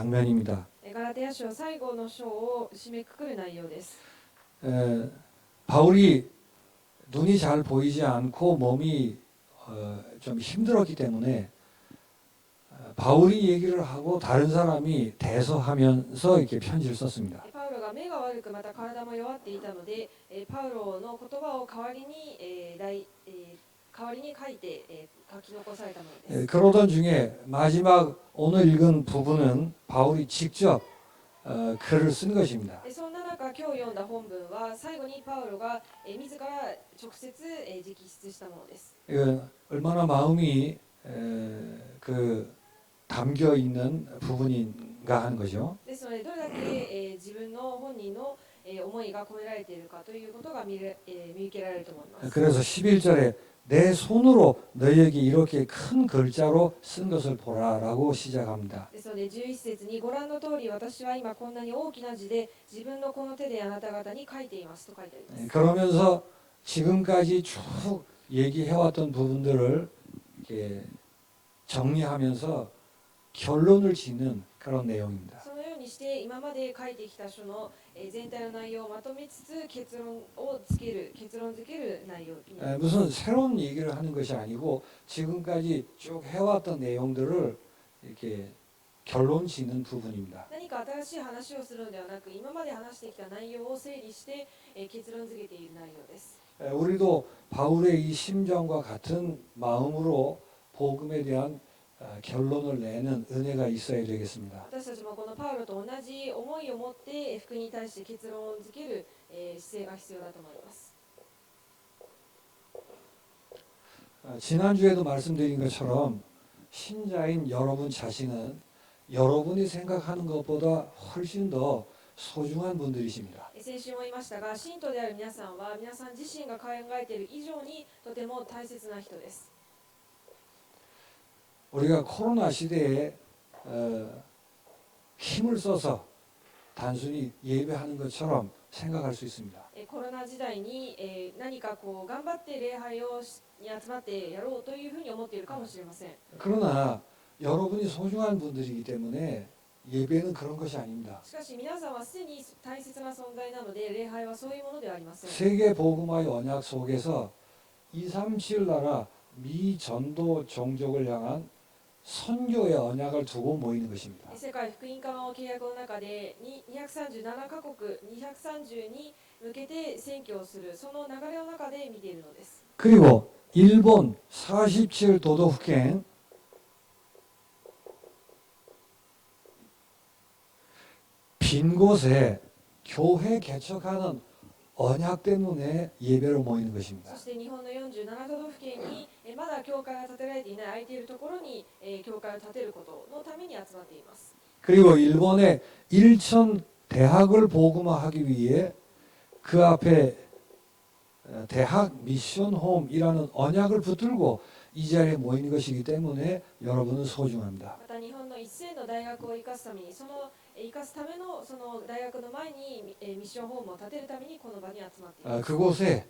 장면입니다. ガラテヤ書最後の章を締めくくる内容です。 바울이 눈이 잘 보이지 않고 몸이 좀 힘들었기 때문에 바울이 얘기를 하고 다른 사람이 대서하면서 이렇게 편지를 썼습니다. パウロが目が悪くまた体も弱っていたので、パウロの言葉を代わりに、代わりに書いて、書き残されたものです。 그러던 중에 마지막 오늘 읽은 부분은 바울이 직접 글을 쓴 것입니다. そんな中、今日読んだ本文は最後にパウロが自ら直接直筆したものです。 얼마나 마음이 그 담겨 있는 부분인가 하는 거죠. ですので、どれだけ自分の本人の思いが込められているかということが見受けられると思います。 그래서 11절에 내 손으로 너희에게 이렇게 큰 글자로 쓴 것을 보라라고 시작합니다. ですので11節にご覧の通り私は今こんなに大きな字で自分のこの手であなた方に書いていますと書いてあります。 그러면서 지금까지 쭉 얘기해왔던 부분들을 이렇게 정리하면서 결론을 짓는 그런 내용입니다. そのようにして今まで書いてきた書の全体の内容をまとめつつ結論付ける内容になります。 무슨 새로운 얘기를 하는 것이 아니고 지금까지 쭉 해왔던 내용들을 이렇게 결론 짓는 부분입니다. 何か新しい話をするのではなく、今まで話してきた内容を整理して結論付けている内容です。 우리도 바울의 이 심정과 같은 마음으로 복음에 대한 결론을 내는 은혜가 있어야 되겠습니다. 私たちもこのパウロと同じ思いを持って福音に対して結論を付ける姿勢が必要だと思います。 지난주에도 말씀드린 것처럼 신자인 여러분 자신은 여러분이 생각하는 것보다 훨씬 더 소중한 분들이십니다. 先週も言いましたが、信徒である皆さんは皆さん自身が考えている以上にとても大切な人です。 우리가 코로나 시대에 힘을 써서 단순히 예배하는 것처럼 생각할 수 있습니다. コロナ時代に何かこう頑張って礼拝に集まってやろうというふうに思っているかもしれません。 그러나 여러분이 소중한 분들이기 때문에 예배는 그런 것이 아닙니다. しかし皆さんはすでに大切な存在なので礼拝はそういうものではありません。 세계 복음화의 언약 속에서 237 나라 미 전도 종족을 향한 선교의 언약을 두고 모이는 것입니다. 世界福音化の契約の中で237カ国230に向けて宣教をするその流れの中で見ているのです。 그리고 일본 47 도도府県 빈 곳에 교회 개척하는 언약 때문에 예배로 모이는 것입니다. そして日本の47都道府県にまだ教会が建てられていない空いているところに教会を建てることのために集まっています。 그리고 일본의 1000 대학을 복음화하기 위해 그 앞에 대학 미션 홈이라는 언약을 붙들고 이 자리에 모이는 것이기 때문에 여러분은 소중합니다. また日本の1000の大学を生かすためにその生かすためのその大学の前にミッションホームを建てるためにこの場に集まっています。 그곳에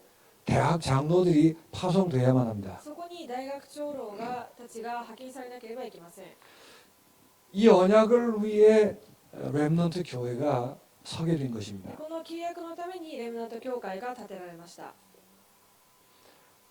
대학 장로들이 파송돼야만 합니다. そこに大学長老たちが派遣されなければいけません。 이 언약을 위해 렘넌트 교회가 서게 된 것입니다. この契約のためにレムナント教会が建てられました。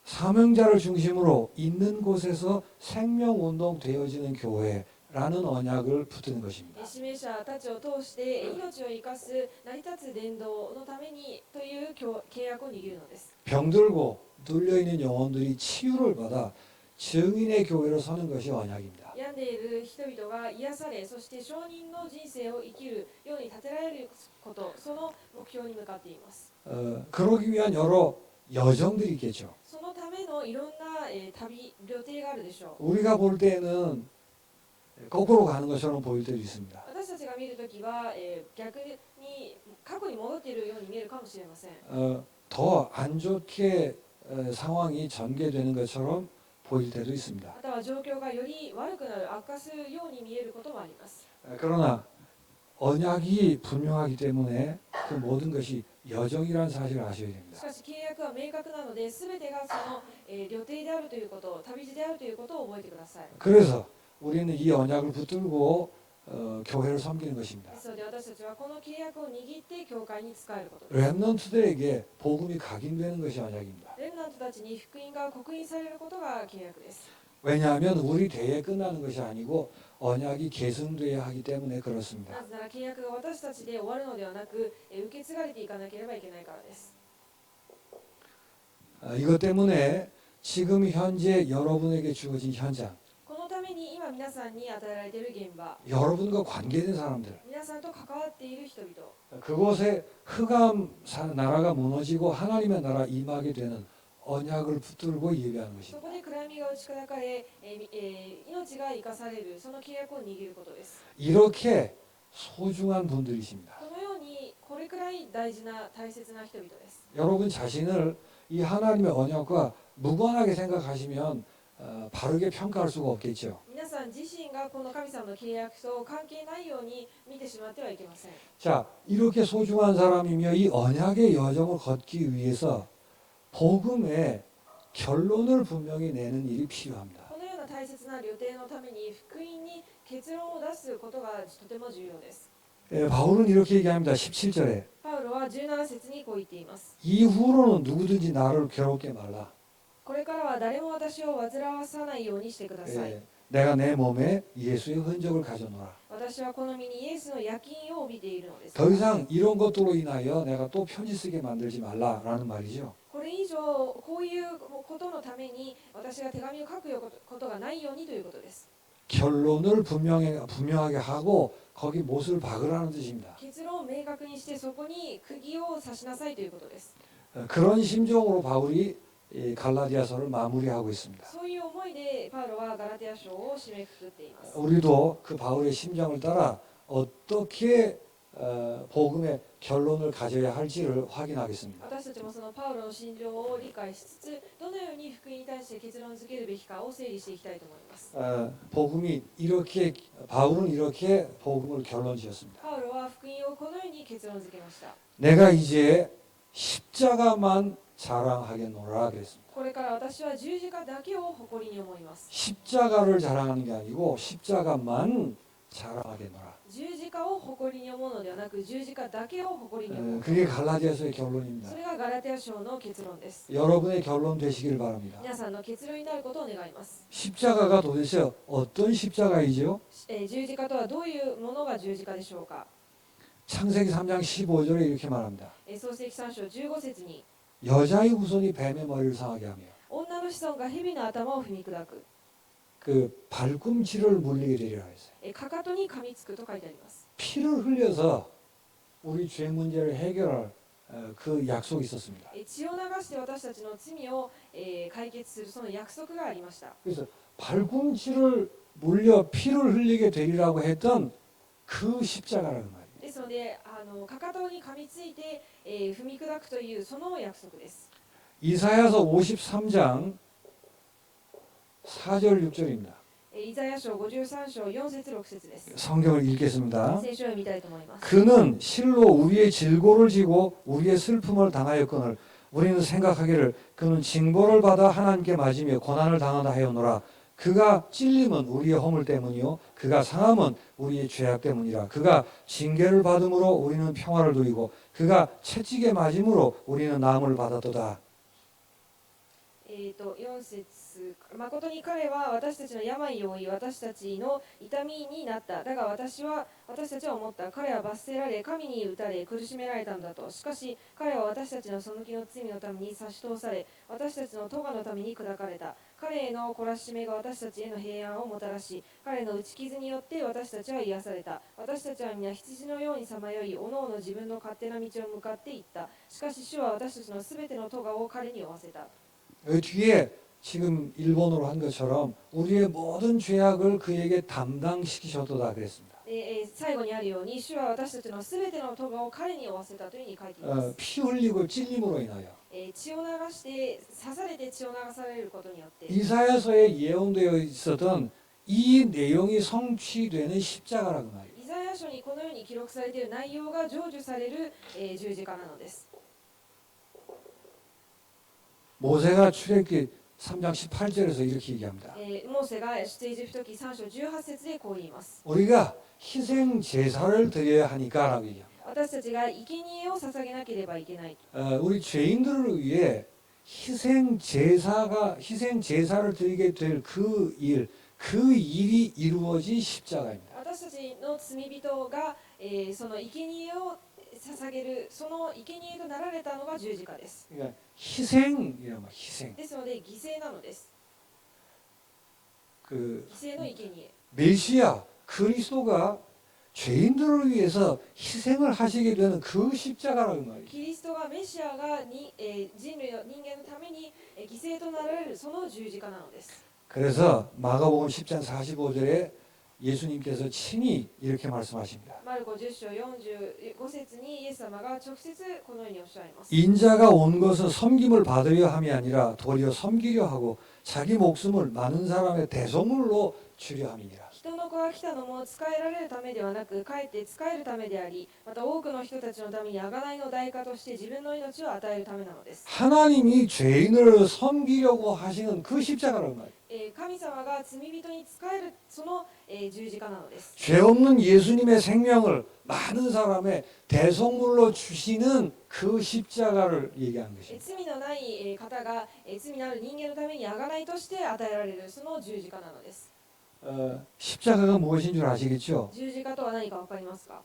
사명자를 중심으로 있는 곳에서 생명운동 되어지는 교회라는 언약을 붙드는 것입니다. 指名者たちを通して命を生かす成り立つ伝道のためにという契約を握るのです。 병들고 눌려있는 영혼들이 치유를 받아 증인의 교회로 서는 것이 언약입니다. 病んでいる人々が癒され、そして証人の人生を生きるように立てられること、その目標に向かっています。 그러기 위한 여러 여정들이 있겠죠. そのためのいろんな旅程があるでしょう。 우리가 볼 때는 거꾸로 가는 것처럼 보일 때도 있습니다. 私たちが見るときは、逆に過去に戻っているように見えるかもしれません。 더 안 좋게 상황이 전개되는 것처럼 보일 때도 있습니다. または状況がより悪くなる、悪化するように見えることもあります。 그러나 언약이 분명하기 때문에 그 모든 것이 여정이라는 사실을 아셔야 し 됩니다. かし契約は明確なので、すべてがその、旅程であるということ、旅路であるということを覚えてください。 그래서 우리는 이 언약을 붙들고 교회를 섬기는 것입니다. ですので私たちはこの契約を握って教会に仕えることです。 렘넌트들에게 복음이 각인되는 것이 언약입니다. レムナントたちに福音が刻印されることが契約です。 왜냐하면 우리 대에 끝나는 것이 아니고 언약이 계승돼야 하기 때문에 그렇습니다. なぜなら契約が私たちで終わるのではなく、受け継がれていかなければいけないからです。 이것 때문에 지금 현재 여러분에게 주어진 현장, このために今皆さんに与えられている現場、 여러분과 관계된 사람들, 皆さんと関わっている人々、 그곳에 흑암 나라가 무너지고 하나님의 나라 임하게 되는 언약을 붙들고 예배하는 そ 것입니다. こで暗闇が打ち砕かれ、命が生かされる、その契約を握ることです。 이렇게 소중한 분들이십니다. このようにこれくらい大事な大切な人々です。 여러분 자신을 이 하나님의 언약과 무관하게 생각하시면 바르게 평가할 수가 없겠죠. 皆さん自身がこの神様の契約と関係ないように見てしまってはいけません。 자, 이렇게 소중한 사람이며 이 언약의 여정을 걷기 위해서 복음의 결론을 분명히 내는 일이 필요합니다. このような大切な旅程のために福音に結論を出すことがとても重要です。 바울은 이렇게 얘기합니다. 17절에 パウロは17節にこう言っています。 이후로는 누구든지 나를 괴롭게 말라. これからは誰も私を煩わさないようにしてください。 내가 내 몸에 예수의 흔적을 가져놓으라. 私はこの身にイエスの焼き印を帯びているのです。 더 이상 이런 것들로 인하여 내가 또 편지 쓰게 만들지 말라라는 말이죠. これ以上こういうことのために私が手紙を書くことがないようにということです。 결론을 분명하게 하고 거기 못을 박으라는 뜻입니다. 結論を明確にしてそこに釘を刺しなさいということです。 그런 심정으로 바울이 이 갈라디아서를 마무리하고 있습니다. そういう思いでパウロはガラテヤ書を締めくくっています。 우리도 그 바울의 심정을 따라 어떻게 복음의 결론을 가져야 할지를 확인하겠습니다. 私たちもそのパウロの心情を理解しつつ、どのように福音に対して結論づけるべきかを整理していきたいと思います。 바울은 이렇게 복음을 결론 지었습니다. パウロは福音をこのように結論づけました。 내가 이제 십자가만 자랑하겠노라 그랬습니다. これから私は十字架だけを誇りに思います。 십자가를 자랑하는 게 아니고 십자가만 자랑하겠노라. 十字架を誇りに思うのではなく、十字架だけを誇りに思う。 그게 갈라디아서의 결론입니다. それがガラテヤ書の結論です。 여러분의 결론 되시길 바랍니다. 皆さんの結論になることを願います。 십자가가 도대체 어떤 십자가이죠? 十字架とはどういうものが十字架でしょうか。 창세기 3장 15절에 이렇게 말합니다. 創世記3章15節に 여자의 후손이 뱀의 머리를 상하게 하며 女の子孫が蛇の頭を踏み砕く、 그 발꿈치를 물리게 되리라 했어요. かかとに噛みつくと書いてあります。 피를 흘려서 우리 죄 문제를 해결할 그 약속이 있었습니다. 血を流して私たちの罪を解決するその約束がありました。 그래서 발꿈치를 물려 피를 흘리게 되리라고 했던 그 십자가라는 말이에요. ですのでかかとに噛みついて、踏み砕くというその約束です。 이사야서 53장 4절 6절입니다. イザヤ書53章4節6節です。 성경을 읽겠습니다. 聖書を読みたいと思います。 그는 실로 우리의 질고를 지고 우리의 슬픔을 당하였거늘 우리는 생각하기를 그는 징벌을 받아 하나님께 맞으며 고난을 당한다 하였노라. 그가 찔림은 우리의 허물 때문이요 그가 상함은 우리의 죄악 때문이라. 그가 징계를 받음으로 우리는 평화를 누리고 그가 채찍에 맞음으로 우리는 나음을 받았도다. 4節、誠に彼は私たちの病を負い私たちの痛みになった。だが私たちは思った。彼は罰せられ神に打たれ苦しめられたのだと。しかし彼は私たちの背きの罪のために差し通され私たちの咎のために砕かれた。彼への懲らしめが私たちへの平安をもたらし、彼の打ち傷によって私たちは癒された。私たちは皆羊のようにさまよい、おのおの自分の勝手な道を向かっていった。しかし主は私たちのすべての咎を彼に負わせた。 여기 뒤에 지금 일본어로 한 것처럼 우리의 모든 죄악을 그에게 담당시키셨도다 그랬습니다. 最後にあるように主は私たちのすべての咎を彼に負わせたというふうに書いています。 피 흘리고 찔림으로 인하여 血を流して刺されて血を流されることによって 이사야서에 예언되어 있었던 이 내용이 성취되는 십자가라는 말이에요. イザヤ書にこのように記録されている内容が成就される十字架なのです。 모세가 출애굽기 3장 18절에서 이렇게 얘기합니다. モーセが出エジプト記3章18節でこう言います。 우리가 희생 제사를 드려야 하니까라고 얘기합니다. 私たちが生贄を捧げなければいけない。 우리 죄인들을 위해 희생 제사를 드리게 될 그 일이 이루어진 십자가입니다. 私たちの罪人が、その生贄を捧げる、その生贄となられたのが十字架です。 그러니까 희생이란 말, 희생. ですので犠牲なのです。 그 犠牲の生贄。 메시아 그리스도가 죄인들을 위해서 희생을 하시게 되는 그 십자가라는 말이에요. キリストがメシアがに、人類の人間のために、犠牲となられるその十字架なのです。 그래서 마가복음 10장 45절에 예수님께서 친히 이렇게 말씀하십니다. マルコ10章45節にイエス様が直接このようにおっしゃいます。 인자가 온 것은 섬김을 받으려 함이 아니라 도리어 섬기려 하고 자기 목숨을 많은 사람의 대속물로 주려 함이니라. 人の子が来たのも使えられるためではなく、かえって使えるためであり、また多くの人たちのために贖いの代価として自分の命を与えるためなのです。 하나님이 죄인을 섬기려고 하시는 그 십자가라는 말이에요. 神様が罪人に仕えるその十字架なのです。 죄 없는 예수님의 생명을 많은 사람의 대속물로 주시는 그 십자가를 얘기하는 것입니다. 罪のない方が罪のある人間のために贖いとして与えられるその十字架なのです。 십자가가 무엇인 줄 아시겠죠? 十字架とは何か分かりますか？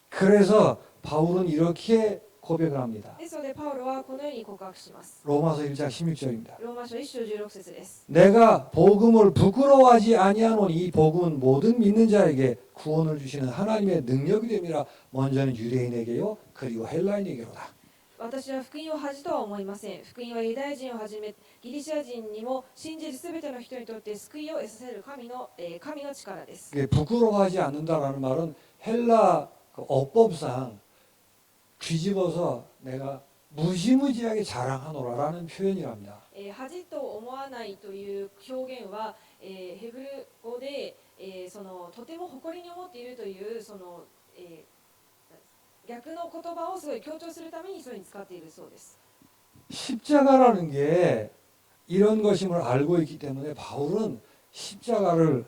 그래서 바울은 이렇게 고백을 합니다. ですのでパウロはこのように告白します。 로마서 1장 16절입니다. ローマ書1章16節です。 내가 복음을 부끄러워하지 아니하노니 이 복음은 모든 믿는 자에게 구원을 주시는 하나님의 능력이 됨이라 먼저는 유대인에게요 그리고 헬라인에게로다. 私は福音を恥とは思いません。福音はユダヤ人をはじめギリシャ人にも信じるすべての人にとって救いを得させる神の力です。 이게 부끄러워하지 않는다라는 말은 헬라 어법상 뒤집어서 내가 무지무지하게 자랑하노라라는 표현이랍니다. 恥と思わないという表現は、ヘブル語で、そのとても誇りに思っているというその、逆の言葉をすごい強調するためにそういうふうに使っているそうです。 십자가라는 게 이런 것임을 알고 있기 때문에 바울은 십자가를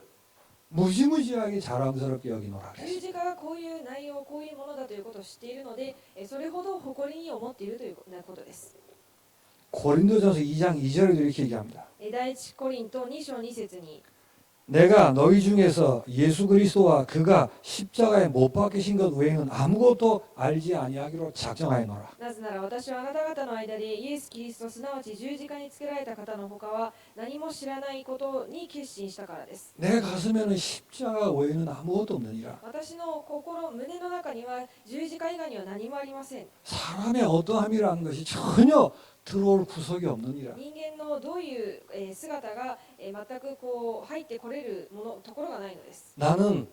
무지무지하게 자랑스럽게 여기노라 十 그랬어요. 字架がこういう内容、こういうものだということを知っているので、それほど誇りに思っているということです。 고린도전서 2장 2절에도 이렇게 얘기합니다. 第一コリント2章2節に 내가 너희 중에서 예수 그리스도와 그가 십자가에 못 박히신 것 외에는 아무것도 알지 아니하기로 작정하였노라. なぜなら私はあなた方の間でイエス・キリストすなわち十字架につけられた方のほかは何も知らないことに決心したからです。 내 가슴에는 십자가 외에는 아무것도 없느니라. 私の胸の中には十字架以外には何もありません。 사람의 어떠함이라는 것이 전혀 들어올 구석이 없느니라. 人間のどういう姿が全くこう入ってこれるところがないのです。 나는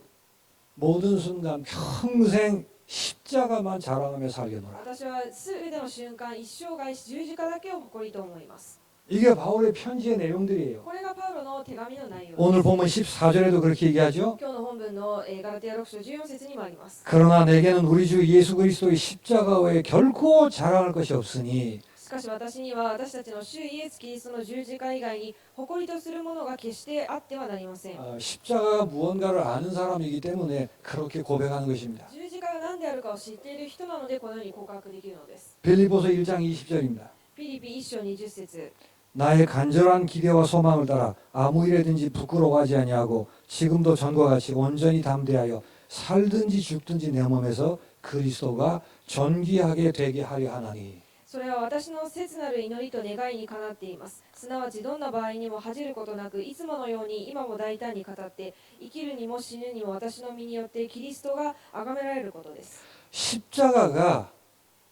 모든 순간 평생 십자가만 자랑하며 살겠노라. 私は全ての瞬間一生涯十字架だけを誇りと思います。 이게 바울의 편지의 내용들이에요. これがパウロの手紙の内容です。 오늘 보면 14절에도 그렇게 얘기하죠. 今日の本文のガラテヤ6章14節にもあります。 그러나 내게는 우리 주 예수 그리스도의 십자가 외에 결코 자랑할 것이 없으니 しかし私には私たちの主イエス・キリストの十字架以外に誇りとするものが決してあってはなりません。 십자가가 무언가를 아는 사람이기 때문에 그렇게 고백하는 것입니다. 十字架が何であるかを知っている人なのでこのように告白できるのです。 빌립보서 1장 20절입니다. フィリピ1章20節 나의 간절한 기대와 소망을 따라 아무 일에든지 부끄러워하지 아니하고 지금도 전과 같이 온전히 담대하여 살든지 죽든지 내 몸에서 그리스도가 존귀하게 되게 하려 하나니. それは私の切なる祈りと願いにかなっています。すなわちどんな場合にも恥じることなく、いつものように今も大胆に語って、生きるにも死ぬにも私の身によってキリストが崇められることです。 십자가가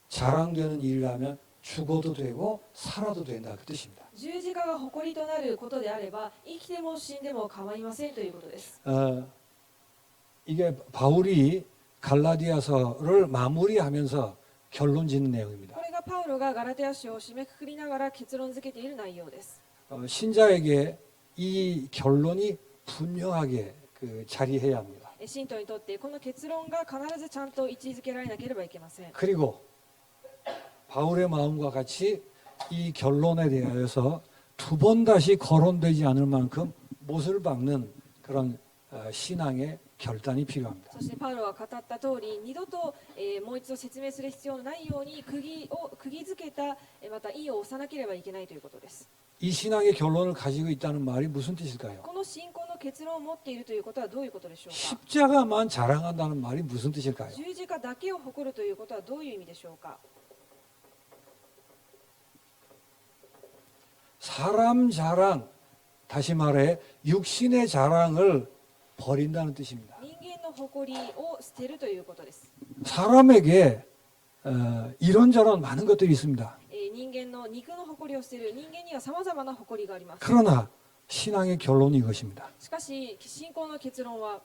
자랑되는 일이라면 죽어도 되고 살아도 된다 그 뜻입니다. 十字架が誇りとなることであれば、生きても死んでも構いませんということです。 이게 바울이 갈라디아서를 마무리하면서 결론 짓는 내용입니다. これがパウロがガラテヤ書を締めくくりながら結論付けている内容です。 신자에게 이 결론이 분명하게 자리해야 합니다. 信徒にとってこの結論が必ずちゃんと位置づけられなければいけません。 그리고 바울의 마음과 같이 이 결론에 대하여서 두 번 다시 거론되지 않을 만큼 못을 박는 그런 신앙의 결단이 필요합니다. そしてパウロは語った通り、二度と、もう一度説明する必要のないように釘付けた、また意を押さなければいけないということです。 이 신앙의 결론을 가지고 있다는 말이 무슨 뜻일까요? この信仰の結論を持っているということはどういうことでしょうか。 십자가만 자랑한다는 말이 무슨 뜻일까요? 十字架だけを誇るということはどういう意味でしょうか。 사람 자랑, 다시 말해 육신의 자랑을 버린다는 뜻입니다. 人間の誇りを捨てるということです。 사람에게 이런저런 많은 것들이 있습니다. 人間の肉の誇りを捨てる。人間にはさまざまな誇りがあります。 그러나 신앙의 결론이 이것입니다. しかし信仰の結論は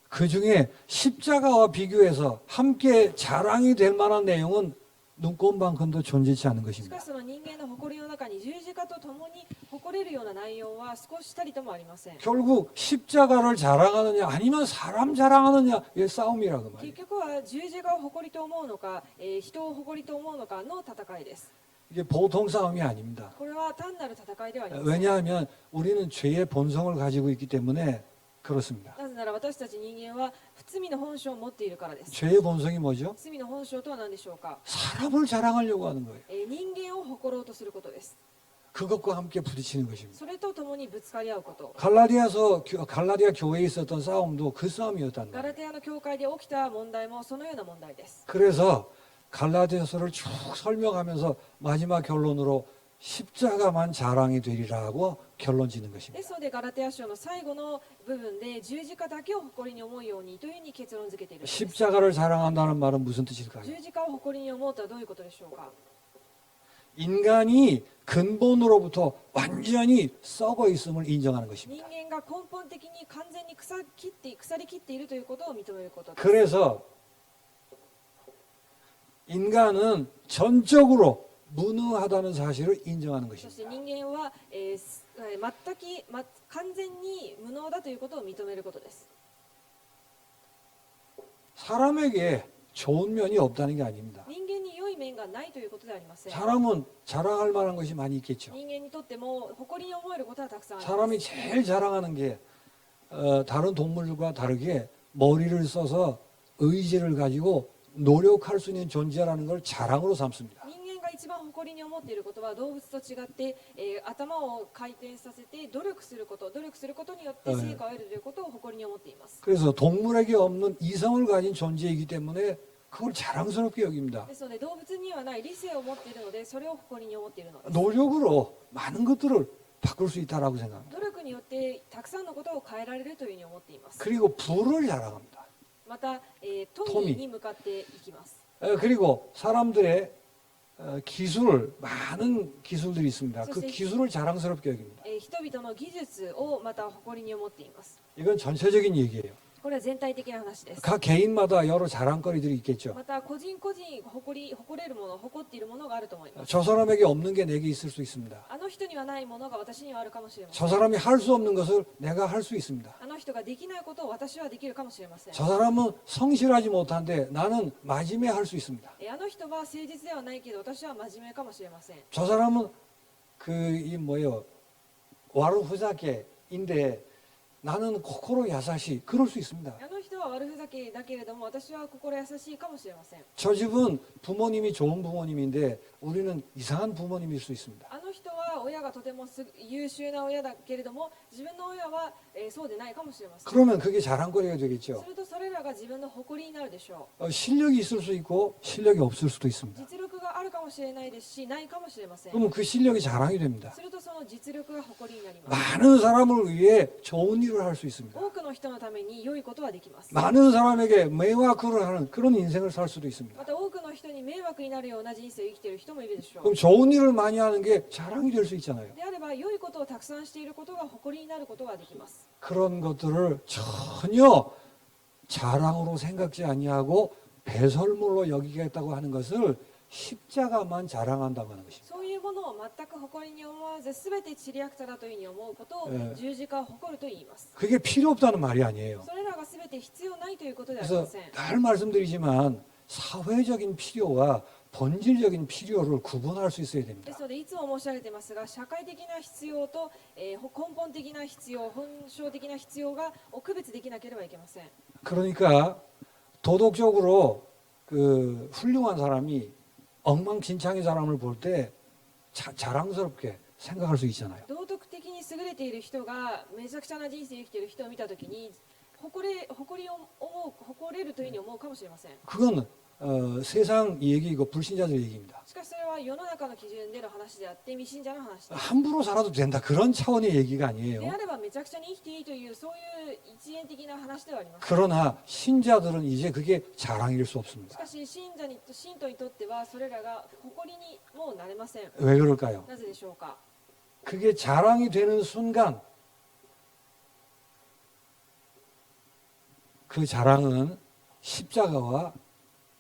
그 중에 십자가와 비교해서 함께 자랑이 될 만한 내용은 눈꼽만큼도 존재치 않은 しか 것입니다. しその人間の誇りの中に十字架とともに誇れるような内容は少したりともありません。 결국 십자가를 자랑하느냐 아니면 사람 자랑하느냐의 싸움이라고 結 말이에요. 局は十字架を誇りと思うのか、人を誇りと思うのかの戦いです。 이게 보통 싸움이 아닙니다. これは単なる戦いではありません。 왜냐하면 우리는 죄의 본성을 가지고 있기 때문에 그렇습니다. なぜなら私たち人間は罪の本性を持っているからです。 죄의 본성이 뭐죠? 罪の本性とは何でしょうか。 사람을 자랑하려고 하는 거예요. 人間を誇ろうとすることです。 그것과 함께 부딪히는 것입니다. それとともにぶつかり合うこと。 갈라디아 교회에 있었던 싸움도 그 싸움이었단 ガ 말이에요. ラテヤの教会で起きた問題もそのような問題です。 그래서 갈라디아서를 쭉 설명하면서 마지막 결론으로 십자가만 자랑이 되리라고 결론 짓는 で 것입니다. すのでガラテヤ書の最後の部分で十字架だけを誇りに思うようにというふうに結論付けているのです。 십자가를 자랑한다는 말은 무슨 뜻일까요? 十字架を誇りに思うとはどういうことでしょうか。 인간이 근본으로부터 완전히 썩어 있음을 인정하는 人 것입니다. 間が根本的に完全に腐りきっているということを認めることです。 그래서 인간은 전적으로 무능하다는 사실을 인정하는 そして 것입니다. 人間は、完全に無能だということを認めることです。 사람에게 좋은 면이 없다는 게 아닙니다. 人間に良い面がないということではありません。 사람은 자랑할 만한 것이 많이 있겠죠. 人間にとっても誇りに思えることはたくさんあります。 사람이 제일 자랑하는 게 다른 동물들과 다르게 머리를 써서 의지를 가지고 노력할 수 있는 존재라는 걸 자랑으로 삼습니다. 人間が一番誇りに思っていることは動物と違って、頭を回転させて努力することによって成果を得るということを誇りに思っています。 그래서 동물에게 없는 이성을 가진 존재이기 때문에 그걸 자랑스럽게 여깁니다. ですので動物にはない理性を持っているのでそれを誇りに思っているのです。 노력으로 많은 것들을 바꿀 수 있다라고 생각합니다. 努力によってたくさんのことを変えられるというふうに思っています。 그리고 부를 자랑합니다. また、富に向かっていきます。 그리고 사람들의 많은 기술들이 있습니다. 그 기술을 자랑스럽게 여깁니다. 人々の技術をまた誇りに思っています。 이건 전체적인 얘기예요. これは全体的な話です。 각 개인마다 여러 자랑거리들이 있겠죠. また個人個人誇れるもの、誇っているものがあると思います。 저 사람에게 없는 게 내게 있을 수 있습니다. あの人にはないものが私にはあるかもしれませ 저 ん。 사람이 할 수 없는 것을 내가 할 수 있습니다. あの人ができないことを私はできるかもしれません。 저 사람은 성실하지 못한데 나는 마지매 할 수 있습니다. あの人は誠実ではないけど私は真面目かもしれません。 저 사람은 와르후자케인데 나는 코코로 야사시 그럴 수 있습니다. あの人は悪ふざけだけれども私は心優しいかもしれません。 저 집은 부모님이 좋은 부모님인데 우리는 이상한 부모님일 수 있습니다. あの人は親がとても優秀な親だけれども自分の親は、そうでないかもしれません。 그러면 그게 자랑거리가 되겠죠. するとそれらが自分の誇りになるでしょ 실력이 있을 수 있고 실력이 없을 수도 う。 있습니다. 実力があるかもしれないですしないかもしれません。 그러면 그 실력이 자랑이 됩니다. するとその実力が誇りになります。 많은 사람을 위해 좋은 일을 할 수 있습니다. 多くの人のために良いことはできます。 많은 사람에게 매화크를 하는 그런 인생을 살 수도 있습니다. また多くの人に迷惑になるような人生を生きている人もいるでしょう。 그럼 좋은 일을 많이 하는 게 자랑이 될 수 있잖아요. であれば良いことをたくさんしていることが誇りになることができます。 그런 것들을 전혀 자랑으로 생각지 아니하고 배설물로 여기겠다고 하는 것을 십자가만 자랑한다고 하는 것입니다. そういうものを全く誇りに思わず全てちりやくさだというふうに思うことを十字架を誇ると言います。 그게 필요 없다는 말이 아니에요. それらが全て必要ないということではありま 그래서 せん。 늘 말씀드리지만 사회적인 필요와 본질적인 필요를 구분할 수 있어야 で 됩니다. すのでいつも申し上げていますが、社会的な必要と、根本的な必要、本性的な必要を区別できなければいけません。 그러니까 도덕적으로 그 훌륭한 사람이 엉망진창의 사람을 볼 때 자랑스럽게 생각할 수 있잖아요. 道徳的に優れている人がめちゃくちゃな人生を生きている人を見たときに誇れるというふうに思うかもしれません。 그건 세상 얘기이고 불신자들 얘기입니다. しかしそれは世の中の基準での話であって未信者の話です。 함부로 살아도 된다 그런 차원의 얘기가 で 아니에요. あればめちゃくちゃに生きていいというそういう一元的な話ではあります。 그러나 신자들은 이제 그게 자랑일 수 し 없습니다. かし信徒にとってはそれらが誇りにもうなれません。 왜 그럴까요? なぜでしょうか。 그게 자랑이 되는 순간 그 자랑은 십자가와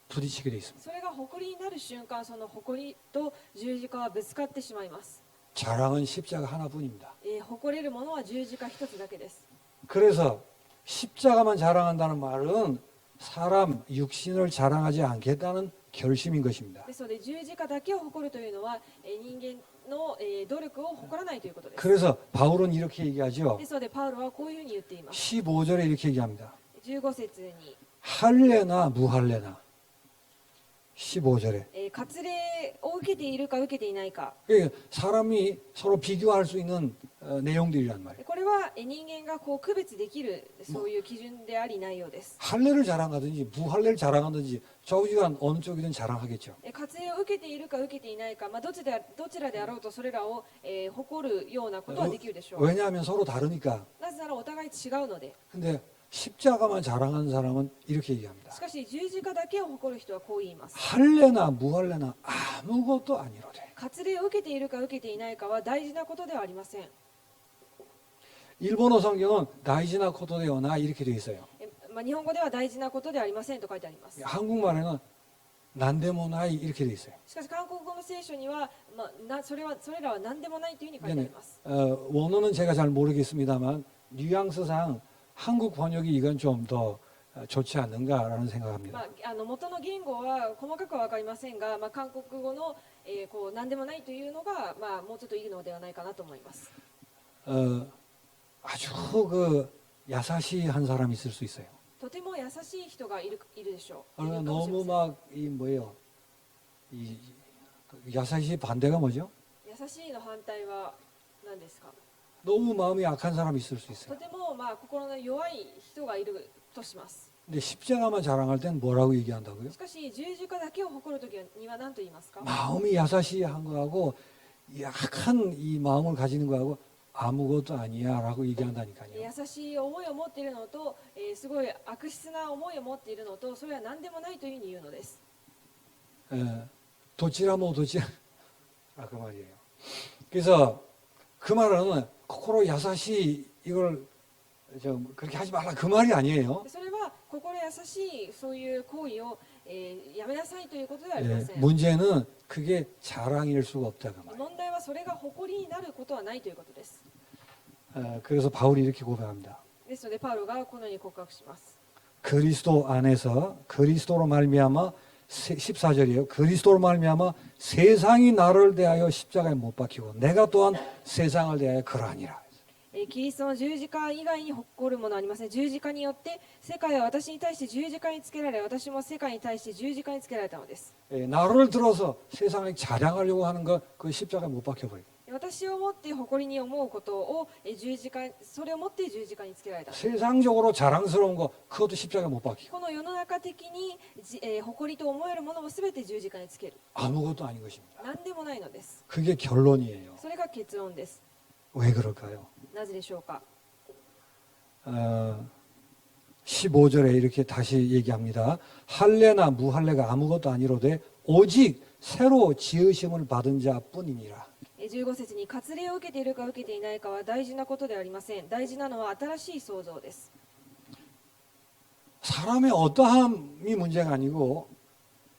부딪히게 돼 있습니다. それが誇りになる瞬間、その誇りと十字架はぶつかってしまいます。 자랑은 십자가 하나뿐입니다. 誇れるものは十字架一つだけです。 그래서 십자가만 자랑한다는 말은 사람 육신을 자랑하지 않겠다는 결심인 것입니다. ですので十字架だけを誇るというのは人間の努力を誇らないということです。 그래서 바울은 이렇게 얘기하죠. ですのでパウロはこういうふうに言っています。 15절에 이렇게 얘기합니다. 15節に 할례나 무할례나 15절에 割礼を受けているか受けていないか、 사람이 서로 비교할 수 있는 내용들이란 말이에요. これは人間がこう区別できるそういう基準であり内容です。 할례를 자랑하든지 무할례를 자랑하든지 좌우지간 어느 쪽이든 자랑하겠죠. 割礼を受けているか受けていないか、どちらであろうとそれらを誇るようなことはできるでしょう。 왜냐하면 서로 다르니까. なぜならお互い違うので。 근데 십자가만 자랑하는 사람은 이렇게 얘기합니다. しかし十字架だけを誇る人はこう言います。 할례나 무할례나 아무것도 아니로되. 割礼を受けているか受けていないかは大事なことではありません。 일본어 성경은 다이지나 코토데오나 이렇게 되어 있어요. 日本語では大事なことではありませんと書いてあります。 한국말에는 난데모나이 이렇게 되어 있어요. しかし韓国語の聖書には、それらは何でもないというふうに書いてあります。 원어는 제가 잘 모르겠습니다만 뉘앙스상 한국 번역이 이건 좀 더 좋지 않는가라는 생각합니다. 元の言語は細かくは分かりませんが、韓国語の、何でもないというのが、もうちょっといいのではないかなと思います。 아주 그 야사시한 사람이 있을 수 있어요. とても優しい人がいるでしょう。 너무 막 이 뭐예요? 이 야사시 반대가 뭐죠? 優しいの反対は何ですか。 너무 마음이 약한 사람이 있을 수 と 있어요. ても心の弱い人がいるとします。 근데 십자가만 자랑할 땐 뭐라고 얘기한다고요? しかし十字架だけを誇るときには何と言いますか。 마음이 야사시한 거하고 약한 이 마음을 가지는 거하고 아무것도 아니야라고 얘기한다니까요. 優しい思いを持っているのと、すごい悪質な思いを持っているのと、それは何でもないというふうに言うのです。 도치라모 도치라 그 말이에요. 그래서 그 말은 코코로 야사시 이걸 좀 그렇게 하지 말라 그 말이 아니에요. それは心優しいそういう行為を、やめなさいということではありません。 문제는 그게 자랑일 수가 없다 그 말. 問題はそれが誇りになることはないということです。 그래서 바울이 이렇게 고백합니다. ですのでパウロがこのように告白します。 그리스도 안에서 그리스도로 말미암아 14절이에요. 그리스도로 말미암아 세상이 나를 대하여 십자가에 못 박히고 내가 또한 세상을 대하여 그러하니라. キリストの十字架以外に誇るものはありません。十字架によって世界は私に対して十字架につけられ、私も世界に対して十字架につけられたのです。 나를 들어서 세상에 자랑하려고 하는 거 그 십자가에 못 박혀버려요. 私をもって誇りに思うことを十字架、それをもって十字架につけられた。 세상적으로 자랑스러운 거 그것도 십자가에 못 박히고 この世の中的に、誇りと思えるものもすべて十字架につける。 아무것도 아닌 것입니다. 何でもないのです。 그게 결론이에요. それが結論です。 왜 그럴까요? なぜでしょうか。 15절에 이렇게 다시 얘기합니다. 할례나 무할례가 아무것도 아니로되 오직 새로 지으심을 받은 자뿐이니라. 15節に割礼を受けているか受けていないかは大事なことではありません。大事なのは新しい創造です。 사람의 어떠함이 문제가 아니고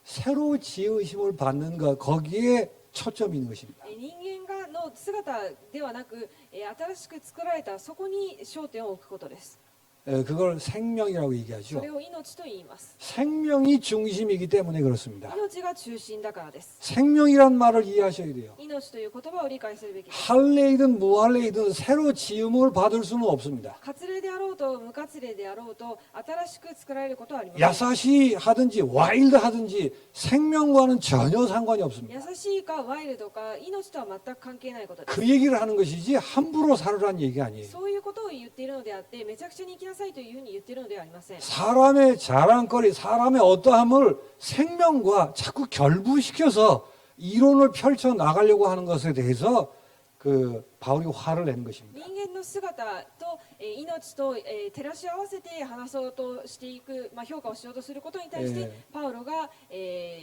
새로 지으심을 받는 것 거기에 초점이 있는 것입니다. 人間の姿ではなく、新しく作られたそこに焦点を置くことです。 그걸 생명이라고 そ 얘기하죠. れを命と言います。 생명이 중심이기 때문에 그렇습니다. 命が中心だからです。 생명이란 말을 이해하셔야 돼요. 命という言葉を理解するべきです。 할례이든 무할례이든 새로 지음을 받을 수는 없습니다. 割礼であろうと無割礼であろうと新しく作られることはありません。 야사시 하든지 와일드 하든지 생명과는 전혀 상관이 없습니다. 優しいかワイルドか命とは全く関係ないことです。 그 얘기를 하는 것이지 함부로 살으라는 얘기가 아니에요. そういうことを言っているのであってめちゃくちゃに生きなさいというふうに言っているのではありません。 사람의 자랑거리, 사람의 어떠함을 생명과 자꾸 결부시켜서 이론을 펼쳐 나가려고 하는 것에 대해서 그 바울이 화를 내는 것입니다. 人間の姿と命と照らし合わせて話そうとしていく、評価をしようとすることに対してパウロが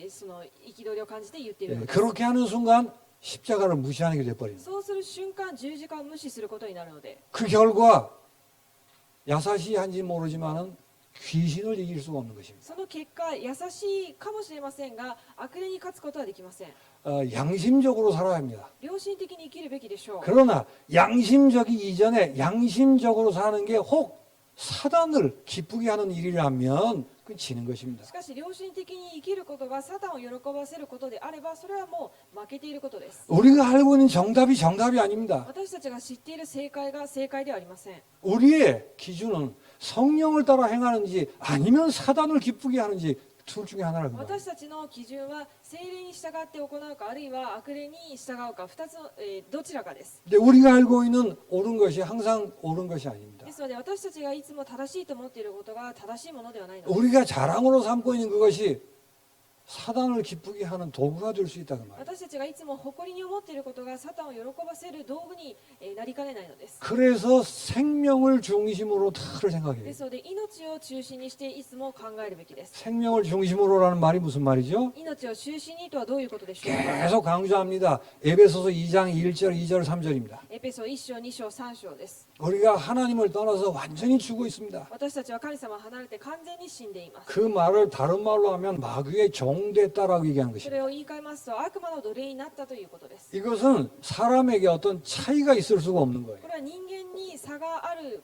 その憤りを感じて言っているのです。 그렇게 하는 순간 십자가를 무시하는 게 돼버립니다. そうする瞬間十字架を無視することになるので 그 결과 야사시한지 모르지만은 귀신을 이길 수가 없는 것입니다. その結果優しいかもしれませんが悪霊に勝つことはできません。 양심적으로 살아야 합니다. 良心的に生きるべきでしょう。 그러나 양심적이 이전에 양심적으로 사는 게 혹 사단을 기쁘게 하는 일이라면 그건 지는 것입니다. しかし良心的に生きることがサタンを喜ばせることであればそれはもう負けていることです。 우리가 알고 있는 정답이 아닙니다. 私たちが知っている正解が正解ではありません。 우리의 기준은 성령을 따라 행하는지 아니면 사단을 기쁘게 하는지 둘 중에 하나라는 거예요. 私たちの基準は聖霊に従って行うかあるいは悪霊に従うか2つの、どちらかです。 근데 우리가 알고 있는 옳은 것이 항상 옳은 것이 아닙니다. ですので私たちがいつも正しいと思っていることが正しいものではないのです。 우리가 자랑으로 삼고 있는 그것이 사단을 기쁘게 하는 도구가 될 수 있다는 말이에요. 私たちがいつも誇りに思っていることがサタンを喜ばせる道具になりかねないのです。 그래서 생명을 중심으로 다를 で 생각해요. すので命を中心にしていつも考えるべきです。 생명을 중심으로라는 말이 무슨 말이죠? 命を中心にとはどういうことでしょうか。 계속 강조합니다. 에베소서 2장 1절, 2절, 3절입니다. エペソ1章2章3章です。 우리가 하나님을 떠나서 완전히 죽어 있습니다. 私たちは神様を離れて完全に死んでいます。 그 말을 다른 말로 하면 마귀의 종됐다라고 얘기하는 そ 것입니다. れを言い換えますと悪魔の奴隷になったということです。 이것은 사람에게 어떤 차이가 있을 수가 없는 거예요. これは人間に差がある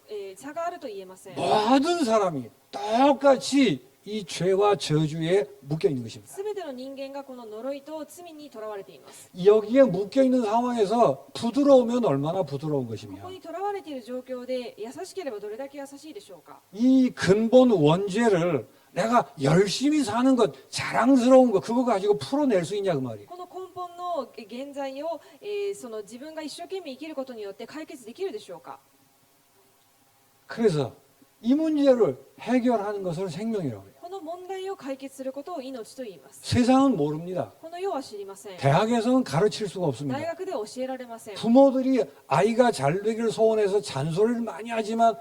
と言えません。 모든 사람이 똑같이 이 죄와 저주에 묶여 있는 것입니다. すべての人間がこの呪いと罪にとらわれています。 여기에 묶여 있는 상황에서 부드러우면 얼마나 부드러운 こ 것이며 こにとらわれている状況で優しければどれだけ優しいでしょうか。 이 근본 원죄를 내가 열심히 사는 것, 자랑스러운 것 그거 가지고 풀어낼 수 있냐 그 말이에요. この根本の現在を、その自分が一生懸命生きることによって解決できるでしょうか。 그래서 이 문제를 해결하는 것을 생명이라고 해요. この問題を解決することを命と言います。 세상은 모릅니다. この世は知りません。 대학에서는 가르칠 수가 大 없습니다. 学で教えられません。 부모들이 아이가 잘 되기를 소원해서 잔소리를 많이 하지만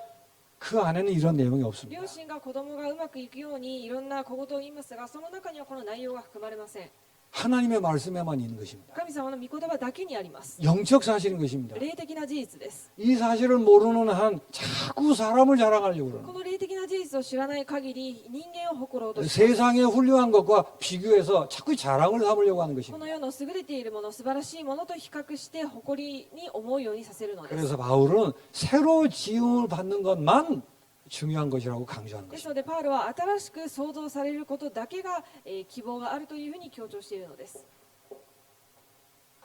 그 안에는 이런 내용이 없습니다. 両親が子供がうまくいくようにいろんな小言を言いますがその中にはこの内容が含まれません。 하나님의 말씀에만 있는 것입니다. 神様の御言葉だけにあります。 영적 사실인 것입니다. 霊的な事実です。 이 사실을 모르는 한 자꾸 사람을 자랑하려고 こ 그러는 の霊的な事実を知らない限り人間を誇ろうと 거예요. します。 세상의 훌륭한 것과 비교해서 자꾸 자랑을 삼으려고 하는 こ 것입니다. の世の優れているもの素晴らしいものと比較して誇りに思うようにさせるのです。 그래서 바울은 새로 지음을 받는 것만 중요한 것이라고 강조하는 です 것입니다. のでパウロは新しく創造されることだけが、希望があるというふうに強調しているのです。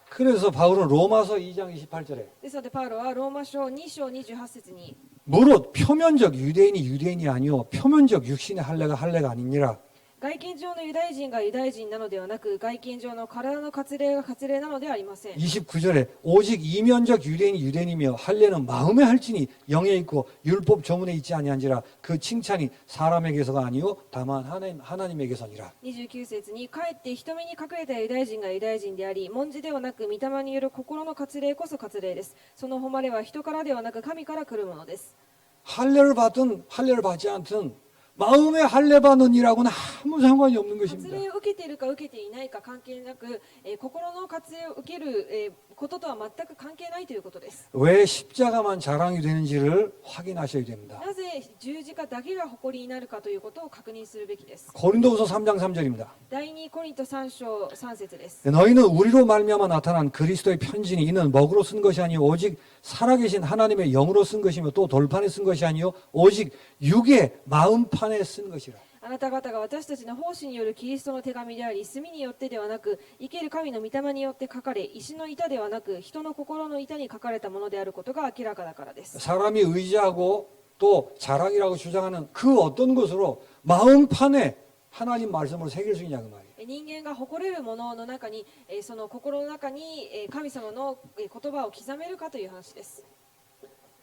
그래서 바울은 로마서 2장 28절에 ですのでパウロはローマ書2章28節に 무릇 표면적 유대인이 아니요 표면적 육신의 할례가 아니니라. 外見上のユダヤ人がユダヤ人なのではなく外見上の体の割礼が割礼なのではありません。 29절에 오직 이면적 유대인이며 할례는 마음에 할지니 영에 있고 율법 조문에 있지 아니한지라. 그 칭찬이 사람에게서가 아니요 다만 하나님에게서니라. 29節にかえって人目に隠れたユダヤ人がユダヤ人であり文字ではなく御霊による心の割礼こそ割礼です。その誉れは人からではなく神から来るものです。 할례를 받든 할례를 받지 않든 마음의 할례 받는 일하고는 아무 상관이 없는 割 것입니다. 礼を受けているか受けていないか関係なく、心の割礼を受ける、こととは全く関係ないということです。 왜 십자가만 자랑이 되는지를 확인하셔야 됩니다. なぜ十字架だけが誇りになるかということを確認するべきです。 고린도후서 3장 3절입니다. 第2にコリント3章3節です。 너희는 우리로 말미암아 나타난 그리스도의 편지니 이는 먹으로 쓴 것이 아니요 오직 살아계신 하나님의 영으로 쓴 것이며 또 돌판에 쓴 것이 아니요 오직 육의 마음판에 쓴 것이라. あなた方が私たちの奉仕によるキリストの手紙であり、墨によってではなく、生ける神の御霊によって書かれ、石の板ではなく、人の心の板に書かれたものであることが明らかだからです。 사람이 의지하고 또 자랑이라고 주장하는 그 어떤 것으로 마음판에 하나님 말씀을 새길 수 있냐 그 말이에요. 人間が誇れるものの中に、その心の中に神様の言葉を刻めるかという話です。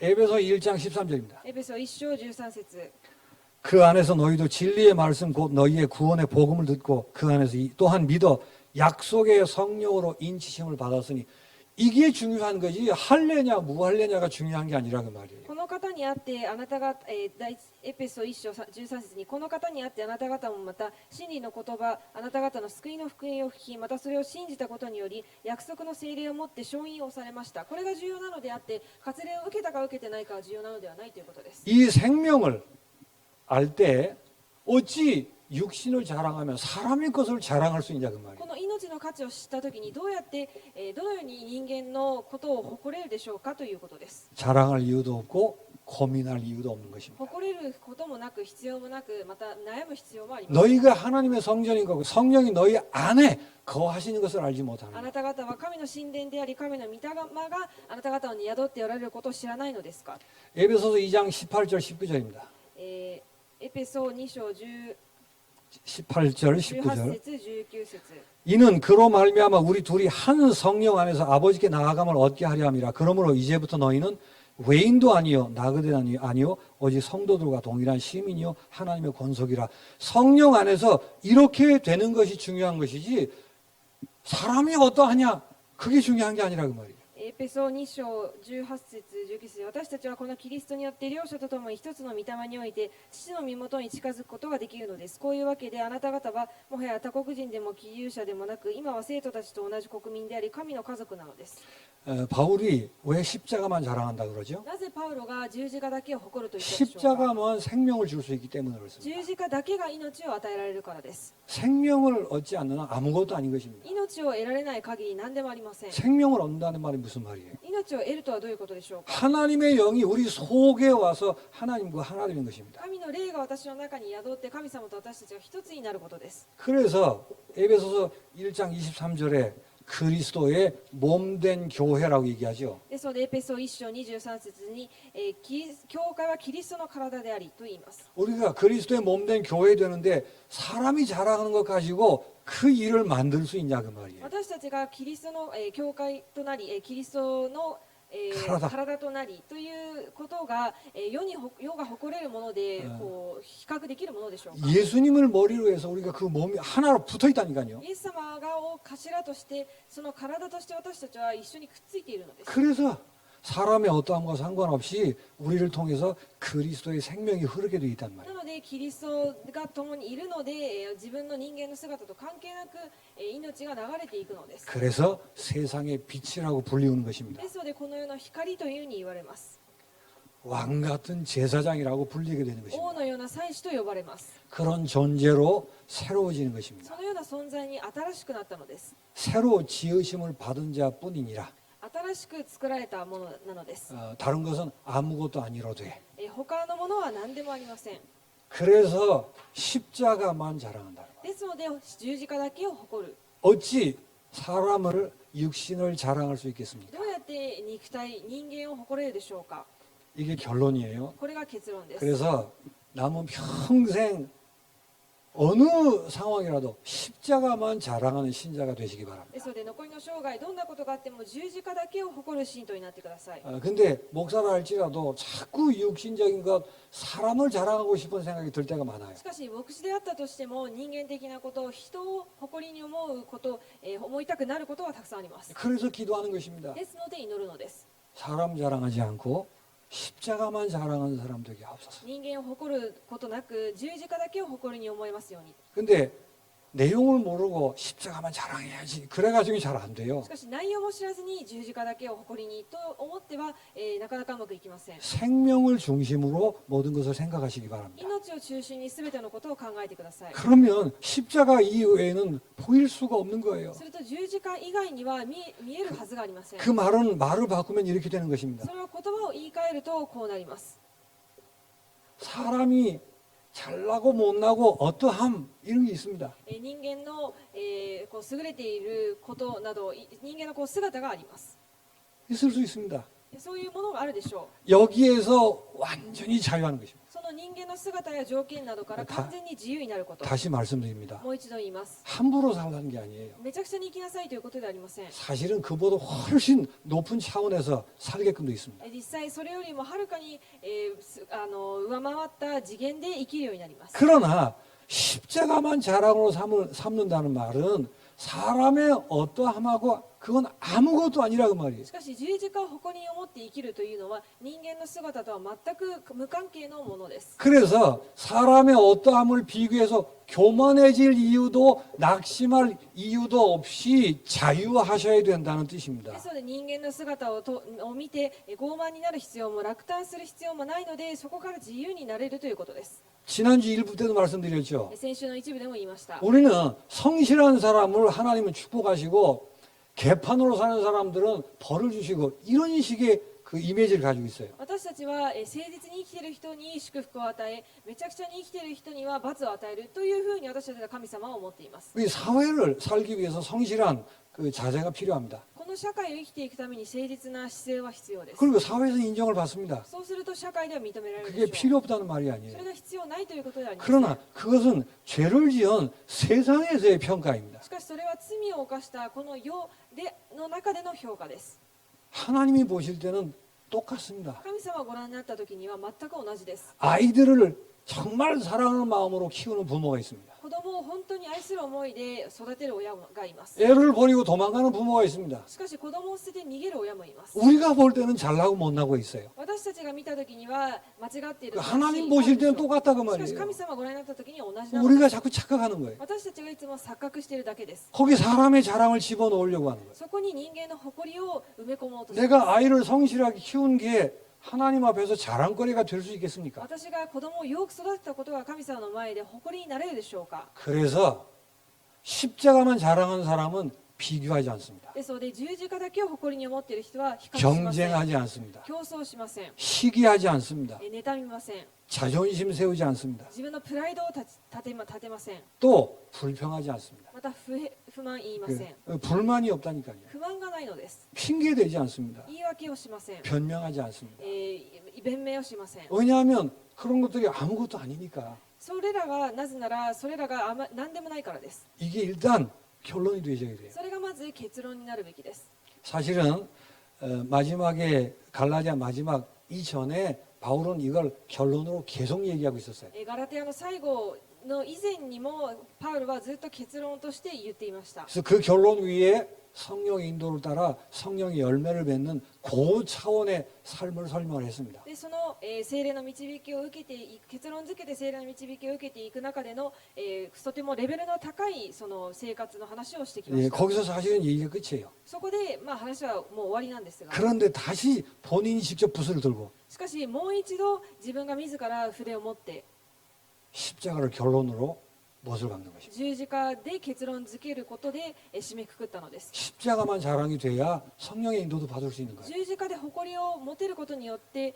에베소 1장 13절입니다. エペソ1章13節 그 안에서 너희도 진리의 말씀 곧 너희의 구원의 복음을 듣고 그 안에서 또한 믿어 약속의 성령으로 인치심을 받았으니 이게 중요한 거지 할래냐 무할래냐가 중요한 게 아니라 그 말이에요. この方にあってあなたが、エペソ1章13節にこの方にあってあなた方もまた真理の言葉あなた方の救いの福音を聞きまたそれを信じたことにより約束の聖霊をもって承認をされました。これが重要なのであって割礼を受けたか受けてないかは重要なのではないということです。 이 생명을 알 때 어찌 육신을 자랑하면 사람의 것을 자랑할 수 있냐 그 こ 말이에요. の命の価値を知ったときにどうやって、どのように人間のことを誇れるでしょうかということです。 자랑할 이유도 없고 고민할 이유도 없는 것입니다. 誇れることもなく必要もなくまた悩む必要もあります。 너희가 하나님의 성전인 거고 성령이 너희 안에 거하시는 것을 알지 못하는 あ 거예요. なた方は神の神殿であり神の御霊があなた方に宿っておられることを知らないのですか。 에베소서 2장 18절 19절입니다. エペソ2章10 18절 18 19절. 節19節 이는 그로 말미암아 우리 둘이 한 성령 안에서 아버지께 나아감을 얻게 하려 함이라. 그러므로 이제부터 너희는 외인도 아니요 나그네도 아니요 오직 성도들과 동일한 시민이요 하나님의 권속이라. 성령 안에서 이렇게 되는 것이 중요한 것이지 사람이 어떠하냐 그게 중요한 게 아니라 그 말이에요. エペソ2章18節19節私たちはこのキリストによって両者とともに一つの御霊において父の身元に近づくことができるのです。こういうわけであなた方はもはや他国人でも寄有者でもなく今は生徒たちと同じ国民であり神の家族なのです。 바울이 왜 십자가만 자랑한다 그러죠? なぜパウロが十字架だけを誇ると言ったでしょうか。 십자가만 생명을 줄 수 있기 때문에 그렇습니다. 十字架だけが命を与えられるからです。 생명을 얻지 않는 한 아무것도 아닌 것입니다. 命を得られない限り何でもありません。 생명을 얻는다는 말이 무슨 말이에요? 命を得るとはどういうことでしょうか。 하나님의 영이 우리 속에 와서 하나님과 하나 되는 것입니다. 神の霊が私の中に宿って神様と私たちが一つになることです。 그래서 에베소서 1장 23절에 그리스도의 몸된 교회라고 얘기하죠. ですので、エペソ1章23節に、教会はキリストの体でありと言います。 우리가 그리스도의 몸된 교회 되는데 사람이 자랑하는 것 가지고 그 일을 만들 수 있냐 그 말이에요. 私たちがキリストの、教会となり、キリストの、体となりということが、世が誇れるもので、こう比較できるものでしょうか。 예수님을 머리로 해서 우리가 그 몸이 하나로 붙어 있다니까요. イエス様を頭としてその体として私たちは一緒にくっついているのです。 그래서 사람의 어떠함과 상관없이 우리를 통해서 그리스도의 생명이 흐르게 되어 있단 な 말이에요. のでキリストが共にいるので自分の人間の姿と関係なく命が流れていくのです。 그래서 세상의 빛이라고 불리우는 것입니다. ですのでこの世の光というふうに言われます。 왕 같은 제사장이라고 불리게 되는 王 것입니다. のような祭司と呼ばれます。 그런 존재로 새로워지는 そ 것입니다. のような存在に新しくなったのです。 새로 지으심을 받은 자뿐이니라. 新しく作られたものなのです。 다른 것은 아무것도 아니로 돼. 他のものは何でもありません。 그래서 십자가만 자랑한다. ですので十字架だけを誇る。 어찌 사람을 육신을 자랑할 수 있겠습니까? どうやって肉体人間を誇れるでしょうか。 이게 결론이에요. これが結論です。 그래서 남은 평생 어느 상황이라도 십자가만 자랑하는 신자가 되시기 바랍니다. ですので残りの生涯どんなことがあっても十字架だけを誇る信徒になってください。 근데 목사라 할지라도 자꾸 육신적인 것 사람을 자랑하고 싶은 생각이 들 때가 많아요. しかし牧師であったとしても人間的なこと人を誇りに思うこと、思いたくなることはたくさんあります。 그래서 기도하는 것입니다. ですので祈るのです。 사람 자랑하지 않고 십자가만 자랑하는 사람 되게 하옵소서. 人間を誇ることなく十字架だけを誇りに思いますように。 근데 내용을 모르고 십자가만 자랑해야지. 그래가지고 잘 안 돼요. しかし内容も知らずに十字架だけを誇りにと思っては、なかなかうまくいきません。 생명을 중심으로 모든 것을 생각하시기 바랍니다. 命を中心に全てのことを考えてください。 그러면 십자가 이외에는 보일 수가 없는 거예요. すると十字架以外には見えるはずがありません。 그 말을 바꾸면 이렇게 되는 것입니다. それは言葉を言い換えるとこうなります。 사람이 잘나고 못나고 어떠함 이런 게 있습니다. 人間の、こう優れていることなど人間のこう姿があります。 있을 수 있습니다. そういうものがあるでしょ 여기에서 완전히 자유하는 것입니다. う。その人間の姿や条件などから完全に自由になること。 다시 말씀드립니다. もう一度言います。 함부로 살라는 게 아니에요. めちゃくちゃに生きなさいということではありません。 사실은 그보다 훨씬 높은 차원에서 살게끔 돼 있습니다. 実際それよりもはるかに、上回った次元で生きるようになります。 그러나 십자가만 자랑으로 삼는다는 말은 사람의 어떠함하고 그건 아무것도 아니라 그 말이에요. しかし十字架を誇りに思って生きるというのは人間の姿とは全く無関係のものです。 그래서 사람의 어떠함을 비교해서 교만해질 이유도 낙심할 이유도 없이 자유하셔야 된다는 뜻입니다. ですので人間の姿を見て傲慢になる必要も落胆する必要もないのでそこから自由になれるということです。 지난주 1부 때도 말씀드렸죠. 先週の一部でも言いました。 우리는 성실한 사람을 하나님은 축복하시고 개판으로 사는 사람들은 벌을 주시고 이런 식의 그 이미지를 가지고 있어요. 私たちは誠実に生きている人に祝福を与えめちゃくちゃに生きている人には罰を与えるというふうに私たちは神様は思っています。 우리 사회를 살기 위해서 성실한 그 자세가 필요합니다. この社会を生きていくために誠実な姿勢は必要です。 그리고 사회에서 인정을 받습니다. そうすると社会では認められる 그게 でしょ 필요 없다는 말이 う。そ 아니에요. れが必要ないということではありません。 그러나 그것은 죄를 지은 세상에서의 평가입니다. しかしそれは罪を犯したこの世の中での評価です。 하나님이 보실 때는 똑같습니다. 神様をご覧になった時には全く同じです。 아이들을 정말 사랑하는 마음으로 키우는 부모가 있습니다. 子供を本当に愛する思いで育てる親がいます。 애를 버리고 도망가는 부모가 있습니다. しかし子供を捨てて逃げる親もいます。 우리가 볼 때는 잘나고 못나고 있어요. 私たちが見た時には間違っている。 하나님 보실 때는 똑같다 그 しかし 말이에요. 神様がご覧になった時には同じなのです。 우리가 자꾸 착각하는 거예요. 私たちがいつも錯覚しているだけです。 거기 사람의 자랑을 집어넣으려고 하는 거예요. そこに人間の誇りを埋め込もうとしています。 내가 아이를 성실하게 키운 게 하나님 앞에서 자랑거리가 될 수 있겠습니까? 私が子供をよく育てたことが神様の前で誇りになれるでしょうか。 그래서 십자가만 자랑하는 사람은 비교하지 않습니다. ですので十字架だけを誇りに思っている人は比較しません。 경쟁하지 않습니다. 競争しません。 시기하지 않습니다. 妬みません。 자존심 세우지 않습니다. 自分のプライドを立てません。 또 불평하지 않습니다. また不満言いません。 불만이 없다니까요. 不満がないのです。 핑계대지 않습니다. 言い訳をしません。 변명하지 않습니다. 弁明をしません。 왜냐하면 그런 것들이 아무것도 아니니까. それらがなぜならそれらが何でもないからです。 이게 일단 결론이 되셔야 돼요. それがまず結論になるべきです。 사실은 마지막에 갈라디아 마지막 이전에 바울은 이걸 결론으로 계속 얘기하고 있었어요. ガラテアの最後の以前にもパウルはずっと結論として言っていました。 그래서 그 결론 위에 성령의 인도를 따라 성령의 열매를 맺는 고차원의 삶을 설명을 했습니다. でその、聖霊の導きを受けていく結論づけて聖霊の導きを受けていく中での、とてもレベルの高いその生活の話をしてきま 예, した。 거기서 사실은 얘기가 끝이에요. そこで、話はもう終わりなんですが、 그런데 다시 본인이 직접 붓을 들고 しかしもう一度自分が自ら筆を持って 십자가를 결론으로 못을 박는 것입니다. 十字架で結論づけることで締めくくったのです。 십자가만 자랑이 돼야 성령의 인도도 받을 수 있는 거예요. 十字架で誇りを持てることによって、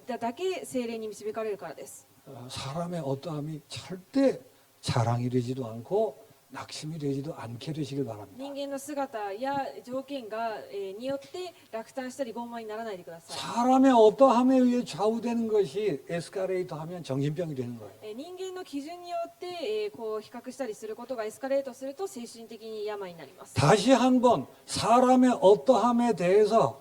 だけ聖霊に導かれるからです。 사람의 어떠함이 절대 자랑이 되지도 않고 낙심이 되지도 않게 되시길 바랍니다. 人間の姿や条件が、によって落胆したり傲慢にならないでください。 사람의 어떠함에 의해 좌우되는 것이 에스카레이터 하면 정신병이 되는 거예요. 人間の基準によって、こう比較したりすることがエスカレートすると精神的に病になります。 다시 한번 사람의 어떠함에 대해서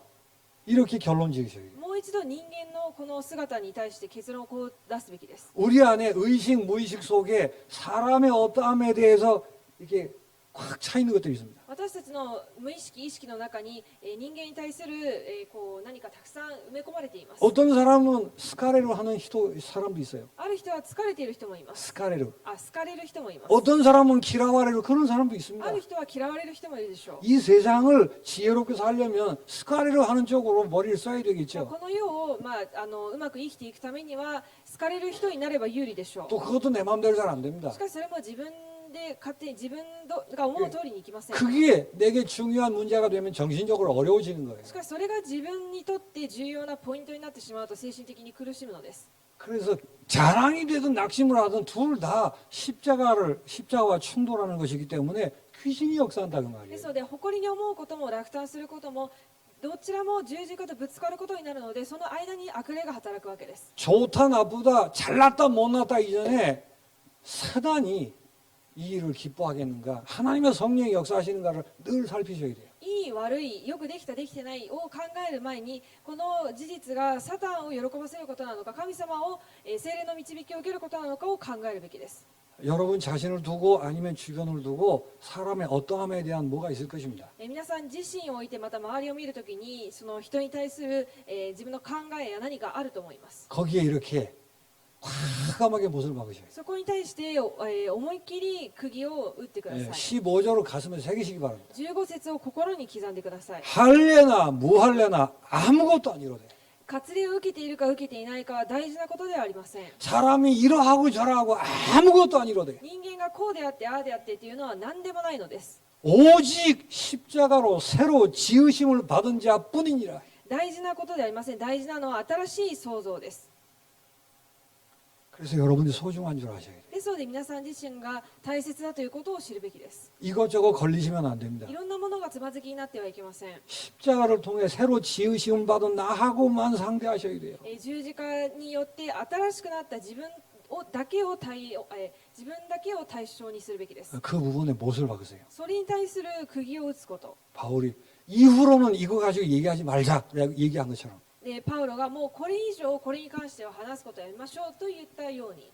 이렇게 결론 지으셔야 돼요. もう一度人間のこの姿に対して結論をこう出すべきです。 우리 안에 의식 무의식 속에 사람의 어떠함에 대해서 이렇게 꽉 차 있는 것들이 있습니다. 私たちの無意識意識の中に、人間に対する、こう何かたくさん埋め込まれています。 어떤 사람은 스카레로 하는 사람도 있어요. ある人は疲れている人もいます。 스카레로. 好かれる人もいます。 어떤 사람은 기라와레로 그런 사람도 있습니다. ある人は嫌われる人もいるでしょう。 이 세상을 지혜롭게 살려면 스카레로 하는 쪽으로 머리를 써야 こ 되겠죠. の世を、うまく生きていくためには好かれる人になれば有利でしょ 또 그것도 내 마음대로 잘 안 됩니다. う。しかしそれも自分で勝手に自分が思う通りにいきません。 그게 내게 중요한 문제가 되면 정신적으로 어려워지는 거예요. しかしそれが自分にとって重要なポイントになってしまうと精神的に苦しむのです。 그래서 자랑이 되든 낙심을 하든 둘 다 십자가와 충돌하는 것이기 때문에 귀신이 역사한다 그 で 말이에요. すので誇りに思うことも落胆することもどちらも十字架とぶつかることになるので、その間に悪霊が働くわけです。 좋다 나쁘다 잘났다 못났다 이전에 사단이 이 일을 기뻐하겠는가, 하나님의 성령이 역사하시는가를 늘 살피셔야 돼요. いい悪いよくできたできてないを考える前に、この事実がサタンを喜ばせることなのか、神様を聖霊の導きを受けることなのかを考えるべきです。 여러분 자신을 두고 아니면 주변을 두고 사람의 어떠함에 대한 뭐가 있을 것입니다. 皆さん自身を置いてまた周りを見るときに、その人に対する自分の考えや何かあると思います。 거기에 이렇게 과감하게 못을 박으셔야 돼요. そこに対して思いっきり釘を打ってください。 15절을 가슴에 새기시기 바랍니다. 15節を心に刻んでください。 할래나 무할래나 아무것도 아니로되 割礼を受けているか受けていないかは大事なことではありません。 사람이 이러하고 저러하고 아무것도 아니로되 人間がこうであってああであってというのは何でもないのです。 오직 십자가로 새로 지으심을 받은 자뿐이니라. 大事なことではありません。大事なのは新しい創造です。 그래서 여러분이 소중한 줄 아셔야 돼요. ですので皆さん自身が大切だということを知るべきです。 이것저것 걸리시면 안 됩니다. いろんなものがつまずきになってはいけません。 십자가를 통해 새로 지으심을 받은 나하고만 상대하셔야 돼요. 十字架によって新しくなった自分だけを対象にするべきです。 그 부분에 못을 박으세요. それに対する釘を打つこと。 바울이 이후로는 이거 가지고 얘기하지 말자라고 얘기한 것처럼 でパウロがもうこれ以上これに関しては話すことをやめましょうと言ったように、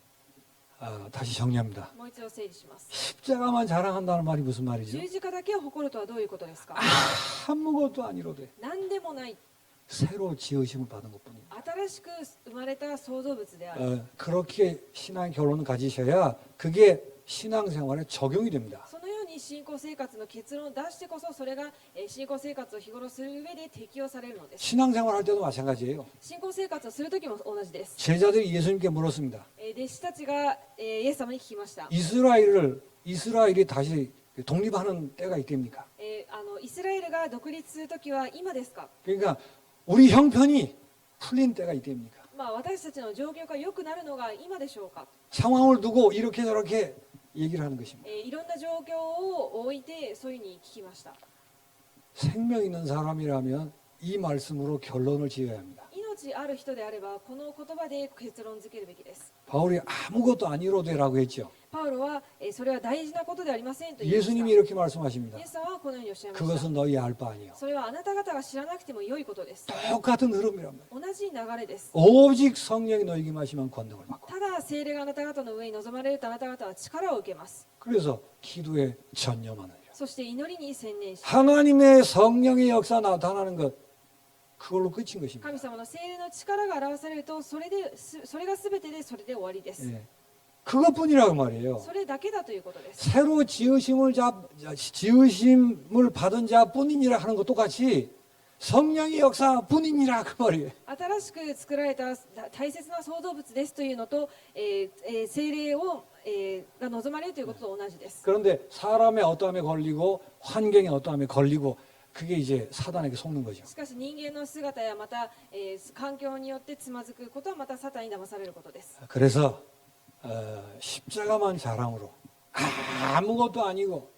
다시 정리합니다. もう一度整理します。 십자가만 자랑한다는 말이 무슨 말이죠? 十字架だけを誇るとはどういうことですか？ 아무것도 아니로되 何でもない、 새로 지으심을 받은 것뿐입니다. 新しく生まれた創造物である。 그렇게 신앙 결론을 가지셔야 그게 신앙생활에 적용이 됩니다. そのように信仰生活の結論を出してこそ、それが信仰生活を日頃する上で適用されるのです。 신앙생활 할 때도 마찬가지예요. 信仰生活をするときも同じです。 제자들이 예수님께 물었습니다. 弟子たちがイエス様に聞きました。 이스라엘이 다시 독립하는 때가 있답니까? イスラエルが独立するときは今ですか？ 그러니까 우리 형편이 풀린 때가 있답니까? 私たちの状況が良くなるのが今でしょうか？ 상황을 두고 이렇게 저렇게 얘기를 하는 것입니다. いろんな状況を置いてそういうふうに聞きました。 생명 있는 사람이라면 이 말씀으로 결론을 지어야 합니다. 命ある人であればこの言葉で結論付けるべきです。 바울이 아무것도 아니로되라고 했죠. パウロはそれは大事なことではありませんと言いました。 예수님이 이렇게 말씀하십니다. イエス様はこのようにおっしゃいました。 그것은 너희 알 바 아니요. それはあなた方が知らなくても良いことです。 똑같은 흐름이란 말이에요. 同じ流れです。 오직 성령이 너에게 마시면 권능을 받고. ただ聖霊があなた方の上に望まれるとあなた方は力を受けます。 그래서 기도에 전념하느니라. そして祈りに専念し、 하나님의 성령의 역사 나타나는 것 그걸로 끝인 것입니다. 神様の聖霊の力が表されるとそれが全てでそれで終わりです。 예. 그것뿐이라고 말이에요. それだけだということです。 새로 지으심을 받은 자뿐이니라 하는 것 똑같이 성령의 역사뿐이니라 그 말이에요. 新しく作られた大切な創造物ですというのと、聖霊を、が望まれるということと同じです。 그런데 사람의 어떠함에 걸리고 환경의 어떠함에 걸리고 그게 이제 사단에게 속는 거죠. しかし人間の姿やまた、環境によってつまずくことはまたサタンに騙されることです。 그래서 십자가만 자랑으로 아무것도 아니고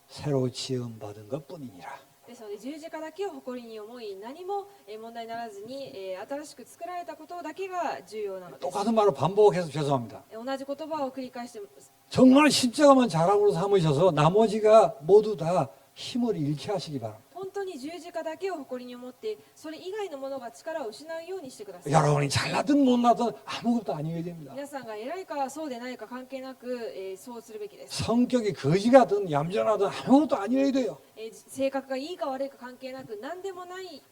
새로 지음 받은 것뿐이니라. ですので十字架だけを誇りに思い、何も問題にならずに新しく作られたことだけが重要なのです。 똑같은 말을 반복해서 죄송합니다. 同じ言葉を繰り返して 정말 십자가만 자랑으로 삼으셔서 나머지가 모두 다 힘을 잃게 하시기 바랍니다. 本当に十字架架だけを誇りに思ってそれ以外のものが力を失うようにしてください。 여러분이 잘나든 못나든 아무것도 아니어야 됩니다. 皆さんが偉いかそうでないか関係なく、そうするべきです。 성격이 거지가든 얌전하든 아무것도 아니어야 돼요. 性格がいいか悪いか関係なく何でもない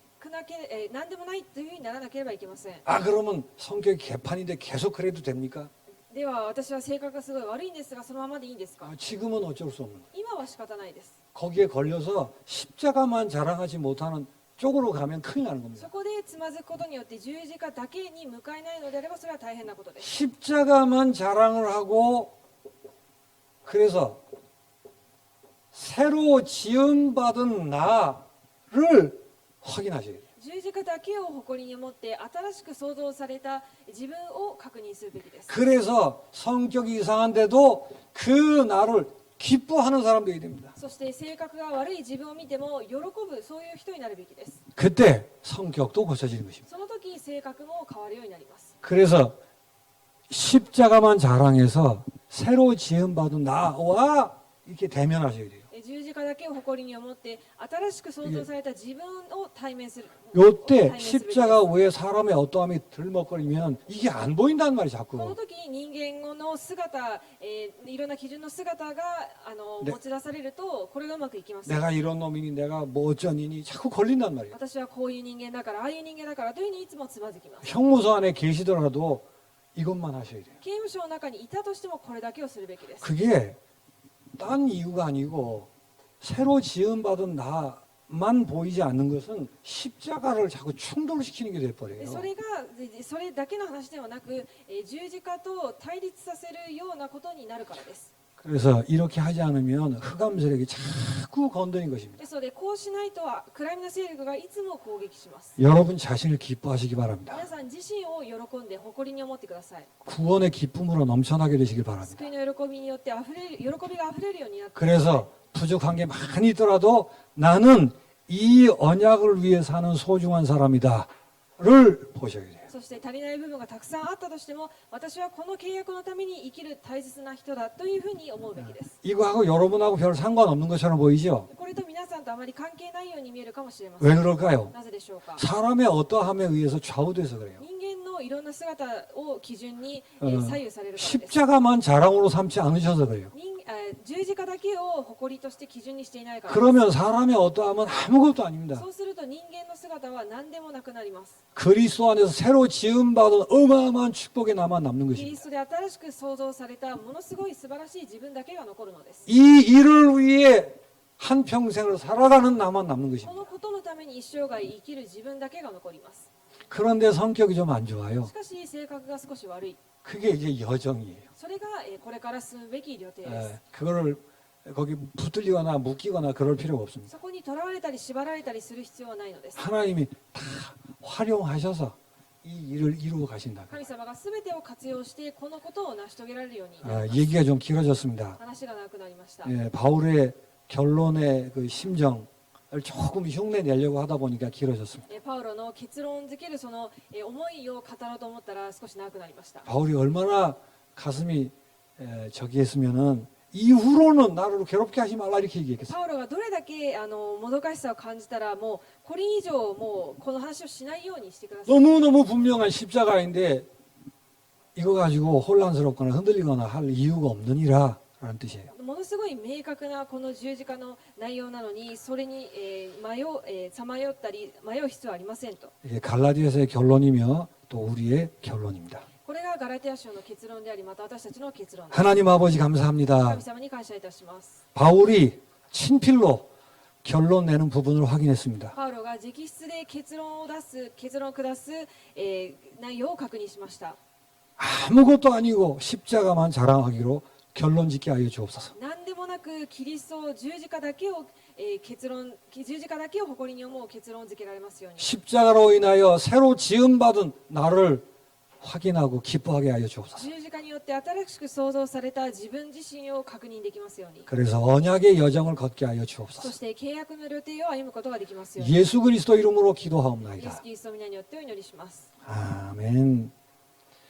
というふうにならなければいけません。 아 그러면 성격이 개판인데 계속 그래도 됩니까? では私は性格がすごい悪いんですがそのままでいいんですか？ 지금은 어쩔 수 없는 거예요. 今は仕方ないです。 거기에 걸려서 십자가만 자랑하지 못하는 쪽으로 가면 큰일 나는 そ 겁니다. こでつまずくことによって十字架だけに向かえないのであればそれは大変なことです。 십자가만 자랑을 하고 그래서 새로 지음받은 나를 확인하셔야 돼요. 十字架だけを誇りに持って新しく創造された自分を確認するべきです。 그래서 성격이 이상한데도 그 나를 기뻐하는 사람 되어야 됩니다. そして性格が悪い自分を見ても喜ぶそういう人になるべきです。 그때 성격도 고쳐지는 것입니다. その時性格も変わるようになります。 그래서 십자가만 자랑해서 새로 지음받은 나와 이렇게 대면하셔야 돼요. 十字架だけを誇りに思って新しく創造された自分を対面する。 요때 対面すべきです 십자가 외에 사람의 어떠함이 들먹거리면 이게 안 보인다는 말이 この 자꾸. 時人間の姿、いろんな基準の姿がね持ち出されるとこれがうまくいきます。 내가 이런 놈이니 내가 뭐 어쩌니니 자꾸 걸린단 말이에요. 私はこういう人間だからああいう人間だからというふうにいつもつまずきます。 형무소 안에 계시더라도 이것만 하셔야 돼요. 刑務所の中にいたとしてもこれだけをするべきです。 그게 딴 이유가 아니고 새로 지음받은 나만 보이지 않는 것은 십자가를 자꾸 충돌시키는 게 돼버려요. それだけの話ではなく十字架と対立させるようなことになるからです。 그래서 이렇게 하지 않으면 흑암 세력이 자꾸 건드린 것입니다. ですのでこうしないと暗闇の勢力がいつも攻撃します。 여러분 자신을 기뻐하시기 바랍니다. 皆さん自身を喜んで誇りに思ってください。 구원의 기쁨으로 넘쳐나게 되시길 바랍니다. 救いの喜びによって喜びがあふれるようになってください。 그래서 부족한 게 많이 있더라도 나는 이 언약을 위해 사는 소중한 사람이다를 보셔야 돼요. そして足りない部分がたくさんあったとしても私はこの契約のために生きる大切な人だというふうに思うべきです。 이거하고 여러분하고 별 상관없는 것처럼 보이죠? これと皆さんとあまり関係ないように見えるかもしれません。 왜 그럴까요? なぜでしょうか。 사람의 어떠함에 의해서 좌우돼서 그래요. 人間のいろんな姿を基準に左右されるからです。 십자가만 자랑으로 삼지 않으셔서 그래요. 十字架だけを誇りとして基準にしていないからです。 그러면 사람의 어떠함은 아무것도 아닙니다. そうすると人間の姿は何でもなくなります。 그리스도 안에서 새로 지음받은 어마어마한 축복에 나만 남는 キリ 것입니다. ストで新しく創造されたものすごい素晴らしい自分だけが残るのです。 이 일을 위해 한평생을 살아가는 나만 남는 こ 것입니다. のことのために一生涯生きる自分だけが残ります。 그런데 성격이 좀 안 좋아요. しかし性格が少し悪い。 그게 이제 여정이에요. それがこれから進むべき予定です。 그거를 거기 붙들리거나 묶이거나 그럴 필요가 없습니다. そこにとらわれたり縛られたりする必要はないのです。 하나님이 다 활용하셔서 이 일을 이루어 가신다. 神様が全てを活用してこのことを成し遂げられるようになります。 얘기가 좀 길어졌습니다. 話が長くなりました。 바울의 결론의 그 심정을 조금 흉내 내려고 하다 보니까 길어졌습니다. パウロの結論づけるその思いを語ろうと思ったら少し長くなりました。 바울이 얼마나 가슴이 저기 했으면은 이후로는 나를 괴롭게 하지 말라 이렇게 얘기했겠어요. パウロがどれだけもどかしさを感じたらもうこれ以上もうこの話をしないようにしてください。 너무너무 분명한 십자가인데 이거 가지고 혼란스럽거나 흔들리거나 할 이유가 없느니라 라는 뜻이에요. ものすごい明確なこの十字架の内容なのにそれにさまよったり迷う必要はありませんと。 이게 갈라디아서의 결론이며 또 우리의 결론입니다. これがガラテヤ書の結論でありまた私たちの結論です。 하나님 아버지 감사합니다. 神様に感謝いたします。 바울이 친필로 결론 내는 부분을 확인했습니다. パウロが直筆で結論を下す、内容を確認しました。 아무것도 아니고 십자가만 자랑하기로 결론 짓게 하여 주옵소서. 何でもなくキリスト十字架だけを十字架だけを誇りに思う結論付けられますように。 십자가로 인하여 새로 지음받은 나를 확인하고 기뻐하게 하여 주옵소서. 十字架によって新しく創造された自分自身を確認できますように。 그래서 언약의 여정을 걷게 하여 そ 주옵소서. して契約の旅程を歩むことができますように。 예수 그리스도 이름으로 イエ 기도하옵나이다. ス・キリストの皆によってお祈りします。 아멘.